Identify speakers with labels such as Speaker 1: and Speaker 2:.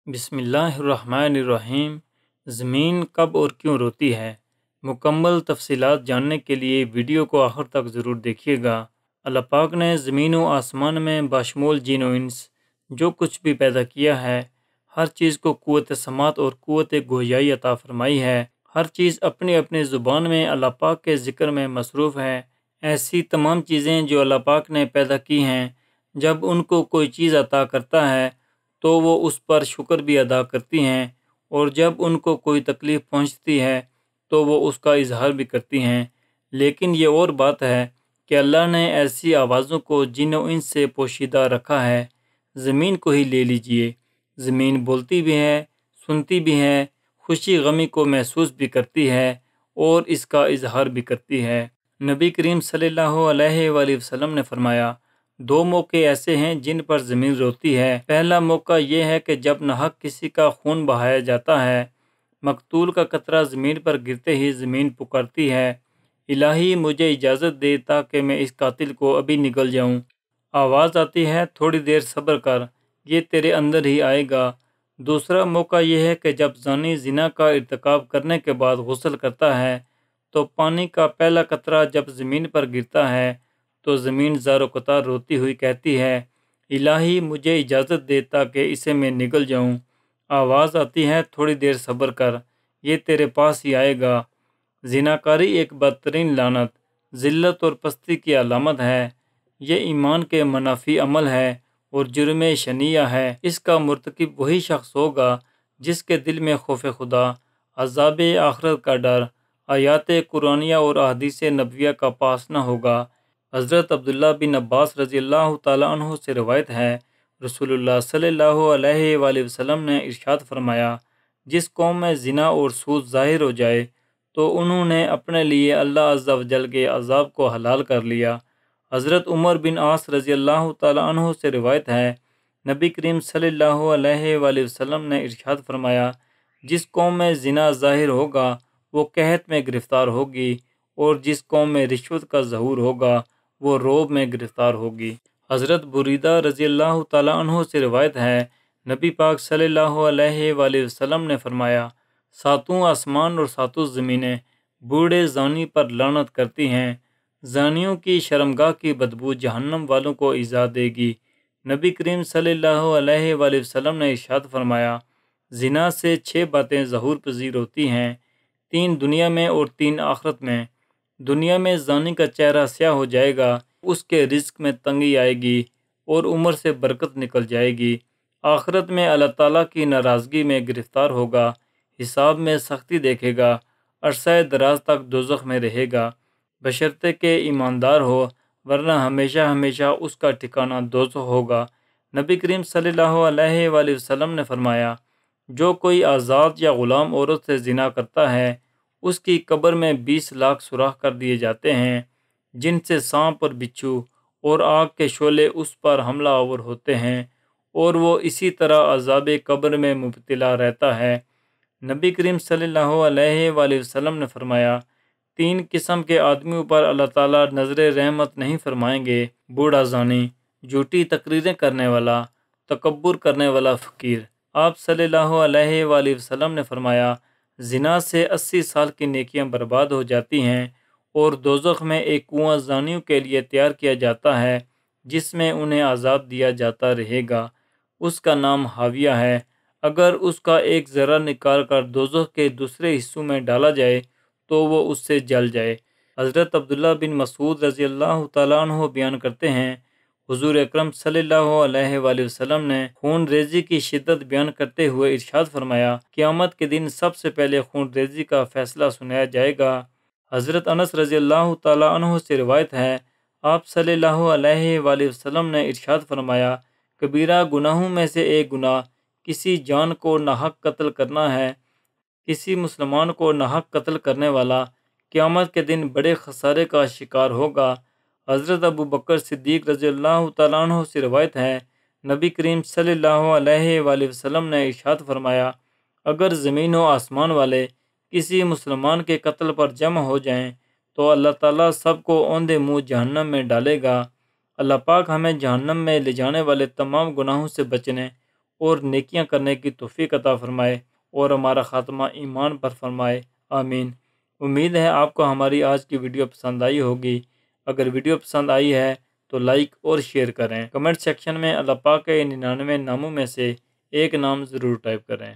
Speaker 1: بسم اللہ الرحمن الرحیم۔ زمین کب اور کیوں روتی ہے؟ مکمل تفصیلات جاننے کے لیے ویڈیو کو آخر تک ضرور دیکھیے گا۔ اللہ پاک نے زمین و آسمان میں بشمول جن و انس جو کچھ بھی پیدا کیا ہے، ہر چیز کو قوت سماعت اور قوت گویائی عطا فرمائی ہے۔ ہر چیز اپنی اپنی زبان میں اللہ پاک کے ذکر میں مصروف ہے۔ ایسی تمام چیزیں جو اللہ پاک نے پیدا کی ہیں، جب ان کو کوئی چیز عطا کرتا ہے تو وہ اس پر شکر بھی ادا کرتی ہیں، اور جب ان کو کوئی تکلیف پہنچتی ہے تو وہ اس کا اظہار بھی کرتی ہیں۔ لیکن یہ اور بات ہے کہ اللہ نے ایسی آوازوں کو جن و انس سے پوشیدہ رکھا ہے۔ زمین کو ہی لے لیجئے، زمین بولتی بھی ہے، سنتی بھی ہے، خوشی غمی کو محسوس بھی کرتی ہے اور اس کا اظہار بھی کرتی ہے۔ نبی کریم صلی اللہ علیہ وآلہ وسلم نے فرمایا، دو موقع ایسے ہیں جن پر زمین روتی ہے۔ پہلا موقع یہ ہے کہ جب ناحق کسی کا خون بہایا جاتا ہے، مقتول کا قطرہ زمین پر گرتے ہی زمین پکارتی ہے، الہی مجھے اجازت دے تاکہ میں اس قاتل کو ابھی نگل جاؤں۔ آواز آتی ہے، تھوڑی دیر صبر کر، یہ تیرے اندر ہی آئے گا۔ دوسرا موقع یہ ہے کہ جب زانی زنا کا ارتکاب کرنے کے بعد غسل کرتا ہے تو پانی کا پہلا قطرہ جب زمین پر گرتا ہے تو زمین زار و قطار روتی ہوئی کہتی ہے، الہی مجھے اجازت دے تاکہ اسے میں نگل جاؤں۔ آواز آتی ہے، تھوڑی دیر صبر کر، یہ تیرے پاس ہی آئے گا۔ زناکاری ایک بدترین لعنت، ذلت اور پستی کی علامت ہے۔ یہ ایمان کے منافی عمل ہے اور جرم شنیع ہے۔ اس کا مرتکب وہی شخص ہوگا جس کے دل میں خوف خدا، عذاب آخرت کا ڈر، آیات قرآنیہ اور احادیث نبویہ کا پاس نہ ہوگا۔ حضرت عبداللہ بن عباس رضی اللہ تعالیٰ عنہ سے روایت ہے، رسول اللہ صلی اللہ علیہ وآلہ وسلم نے ارشاد فرمایا، جس قوم میں زنا اور سود ظاہر ہو جائے تو انہوں نے اپنے لیے اللہ عز و جل کے عذاب کو حلال کر لیا۔ حضرت عمر بن عاص رضی اللہ تعالیٰ عنہ سے روایت ہے، نبی کریم صلی اللہ علیہ وآلہ وسلم نے ارشاد فرمایا، جس قوم میں زنا ظاہر ہوگا وہ قحط میں گرفتار ہوگی، اور جس قوم میں رشوت کا ظہور ہوگا وہ رعب میں گرفتار ہوگی۔ حضرت بریدہ رضی اللہ تعالیٰ عنہ سے روایت ہے، نبی پاک صلی اللہ علیہ وآلہ وسلم نے فرمایا، ساتوں آسمان اور ساتوں زمینیں بوڑھے زانی پر لعنت کرتی ہیں، زانیوں کی شرمگاہ کی بدبو جہنم والوں کو ایذا دے گی۔ نبی کریم صلی اللہ علیہ وآلہ وسلم نے ارشاد فرمایا، زنا سے 6 باتیں ظہور پذیر ہوتی ہیں، 3 دنیا میں اور 3 آخرت میں۔ دنیا میں زانی کا چہرہ سیاہ ہو جائے گا، اس کے رزق میں تنگی آئے گی اور عمر سے برکت نکل جائے گی۔ آخرت میں اللہ تعالیٰ کی ناراضگی میں گرفتار ہوگا، حساب میں سختی دیکھے گا، عرصہ دراز تک دوزخ میں رہے گا، بشرطے کہ ایماندار ہو، ورنہ ہمیشہ ہمیشہ اس کا ٹھکانہ دوزخ ہوگا۔ نبی کریم صلی اللہ علیہ وآلہ وسلم نے فرمایا، جو کوئی آزاد یا غلام عورت سے زنا کرتا ہے، اس کی قبر میں 20 لاکھ سوراخ کر دیے جاتے ہیں، جن سے سانپ اور بچھو اور آگ کے شعلے اس پر حملہ آور ہوتے ہیں، اور وہ اسی طرح عذاب قبر میں مبتلا رہتا ہے۔ نبی کریم صلی اللہ علیہ وآلہ وسلم نے فرمایا، 3 قسم کے آدمیوں پر اللہ تعالیٰ نظر رحمت نہیں فرمائیں گے، بوڑھا زانی، جھوٹی تقریریں کرنے والا، تکبر کرنے والا فقیر۔ آپ صلی اللہ علیہ وآلہ وسلم نے فرمایا، زنا سے 80 سال کی نیکیاں برباد ہو جاتی ہیں، اور دوزخ میں ایک کنواں زانیوں کے لیے تیار کیا جاتا ہے جس میں انہیں عذاب دیا جاتا رہے گا، اس کا نام حاویہ ہے۔ اگر اس کا ایک ذرہ نکال کر دوزخ کے دوسرے حصوں میں ڈالا جائے تو وہ اس سے جل جائے۔ حضرت عبداللہ بن مسعود رضی اللہ تعالیٰ عنہ بیان کرتے ہیں، حضور اکرم صلی اللہ علیہ وآلہ وسلم نے خون ریزی کی شدت بیان کرتے ہوئے ارشاد فرمایا، قیامت کے دن سب سے پہلے خون ریزی کا فیصلہ سنایا جائے گا۔ حضرت انس رضی اللہ تعالیٰ عنہ سے روایت ہے، آپ صلی اللہ علیہ وآلہ وسلم نے ارشاد فرمایا، کبیرہ گناہوں میں سے ایک گناہ کسی جان کو ناحق قتل کرنا ہے۔ کسی مسلمان کو ناحق قتل کرنے والا قیامت کے دن بڑے خسارے کا شکار ہوگا۔ حضرت ابو بکر صدیق رضی اللہ تعالیٰ عنہ سے روایت ہے، نبی کریم صلی اللہ علیہ وآلہ وسلم نے ارشاد فرمایا، اگر زمین و آسمان والے کسی مسلمان کے قتل پر جمع ہو جائیں تو اللہ تعالیٰ سب کو اوندے منہ جہنم میں ڈالے گا۔ اللہ پاک ہمیں جہنم میں لے جانے والے تمام گناہوں سے بچنے اور نیکیاں کرنے کی توفیق عطا فرمائے اور ہمارا خاتمہ ایمان پر فرمائے، آمین۔ امید ہے آپ کو ہماری آج کی ویڈیو پسند آئی ہوگی۔ اگر ویڈیو پسند آئی ہے تو لائک اور شیئر کریں۔ کمنٹ سیکشن میں اللہ پاک کے 99 ناموں میں سے ایک نام ضرور ٹائپ کریں۔